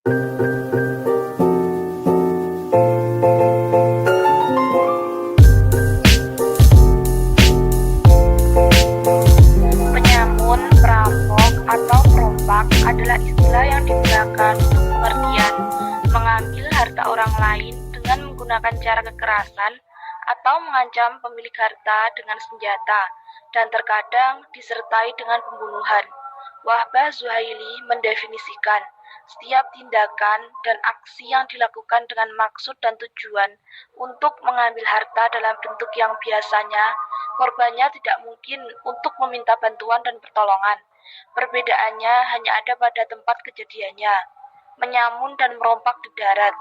Penyamun, perampok, atau perompak adalah istilah yang digunakan untuk pengertian mengambil harta orang lain dengan menggunakan cara kekerasan atau mengancam pemilik harta dengan senjata, dan terkadang disertai dengan pembunuhan. Wahbah Zuhaili mendefinisikan setiap tindakan dan aksi yang dilakukan dengan maksud dan tujuan untuk mengambil harta dalam bentuk yang biasanya korbannya tidak mungkin untuk meminta bantuan dan pertolongan. Perbedaannya hanya ada pada tempat kejadiannya, menyamun dan merompak di darat,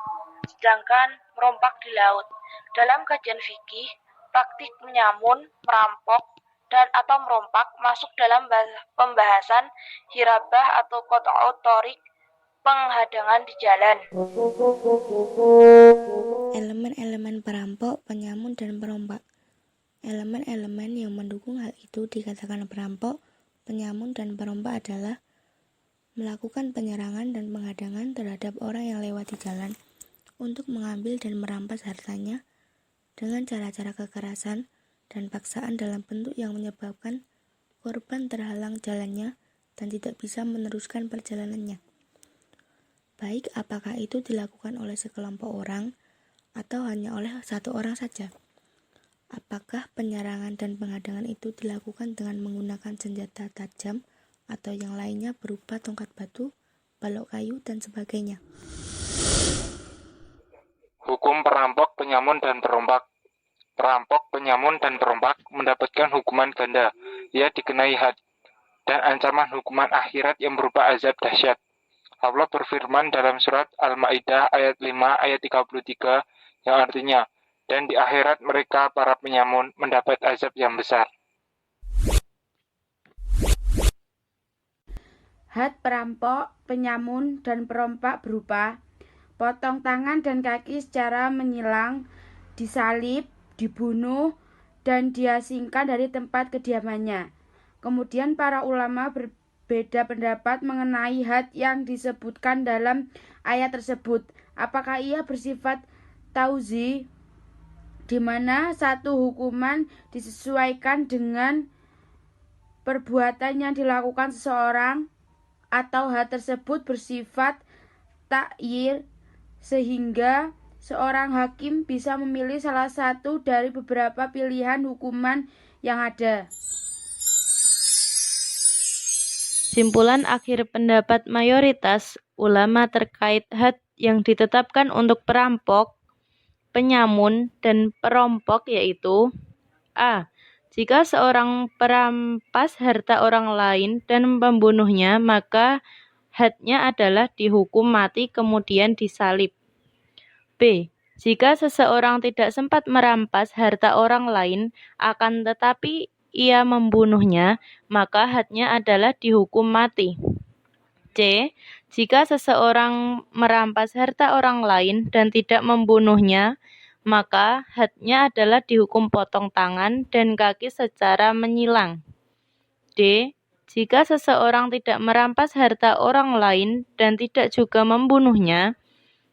sedangkan merompak di laut. Dalam kajian fikih, praktik menyamun, merampok, dan atau merompak masuk dalam pembahasan hirabah atau qat'ut thoriq, penghadangan di jalan. Elemen-elemen perampok, penyamun, dan perompak. Elemen-elemen yang mendukung hal itu dikatakan perampok, penyamun, dan perompak adalah melakukan penyerangan dan penghadangan terhadap orang yang lewat di jalan untuk mengambil dan merampas hartanya dengan cara-cara kekerasan dan paksaan dalam bentuk yang menyebabkan korban terhalang jalannya dan tidak bisa meneruskan perjalanannya. Baik apakah itu dilakukan oleh sekelompok orang atau hanya oleh satu orang saja. Apakah penyerangan dan penghadangan itu dilakukan dengan menggunakan senjata tajam atau yang lainnya berupa tongkat batu, balok kayu, dan sebagainya. Hukum perampok, penyamun, dan perompak. Perampok, penyamun, dan perompak mendapatkan hukuman ganda. Ia dikenai had dan ancaman hukuman akhirat yang berupa azab dahsyat. Allah berfirman dalam surat Al-Maidah ayat 5 ayat 33 yang artinya, dan di akhirat mereka para penyamun mendapat azab yang besar. Had perampok, penyamun, dan perompak berupa potong tangan dan kaki secara menyilang, disalib, dibunuh, dan diasingkan dari tempat kediamannya. Kemudian para ulama berbeda pendapat mengenai had yang disebutkan dalam ayat tersebut. Apakah ia bersifat tauzi, di mana satu hukuman disesuaikan dengan perbuatan yang dilakukan seseorang, atau had tersebut bersifat takyir, sehingga seorang hakim bisa memilih salah satu dari beberapa pilihan hukuman yang ada. Simpulan akhir pendapat mayoritas ulama terkait had yang ditetapkan untuk perampok, penyamun, dan perompok yaitu A. Jika seorang perampas harta orang lain dan membunuhnya, maka hadnya adalah dihukum mati kemudian disalib. B. Jika seseorang tidak sempat merampas harta orang lain, akan tetapi ia membunuhnya, maka hadnya adalah dihukum mati. C. Jika seseorang merampas harta orang lain dan tidak membunuhnya, maka hadnya adalah dihukum potong tangan dan kaki secara menyilang. D. Jika seseorang tidak merampas harta orang lain dan tidak juga membunuhnya,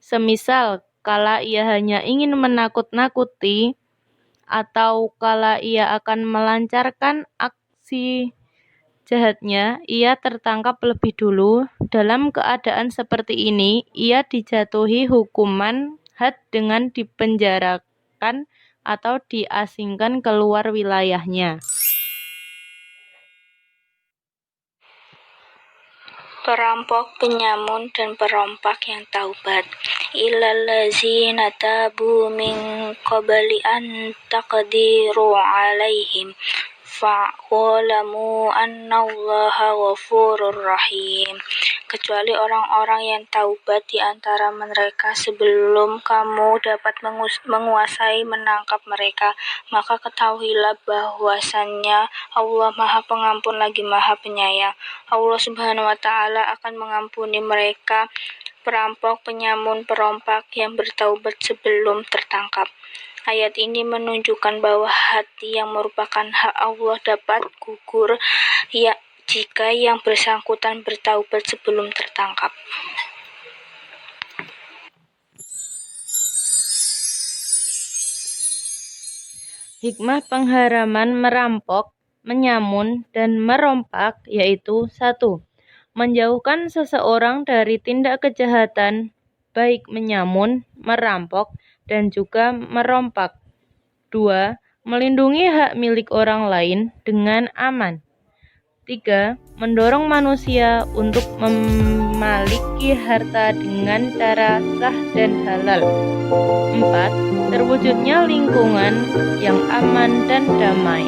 semisal kala ia hanya ingin menakut-nakuti atau kala ia akan melancarkan aksi jahatnya, ia tertangkap lebih dulu. Dalam keadaan seperti ini, ia dijatuhi hukuman had dengan dipenjarakan atau diasingkan keluar wilayahnya. Perampok, penyamun, dan perompak yang taubat. Illal ladzina tabu min qabli an taqdiru alaihim fa'lamu annallaha ghafurur rahim. Kecuali orang-orang yang taubat di antara mereka sebelum kamu dapat menguasai menangkap mereka, maka ketahuilah bahwasannya Allah Maha Pengampun lagi Maha Penyayang. Allah Subhanahu wa Ta'ala akan mengampuni mereka perampok, penyamun, perompak yang bertaubat sebelum tertangkap. Ayat ini menunjukkan bahwa hati yang merupakan hak Allah dapat gugur jika yang bersangkutan bertaubat sebelum tertangkap. Hikmah pengharaman merampok, menyamun, dan merompak yaitu 1. Menjauhkan seseorang dari tindak kejahatan, baik menyamun, merampok, dan juga merompak. 2. Melindungi hak milik orang lain dengan aman. 3. Mendorong manusia untuk memiliki harta dengan cara sah dan halal. 4. Terwujudnya lingkungan yang aman dan damai.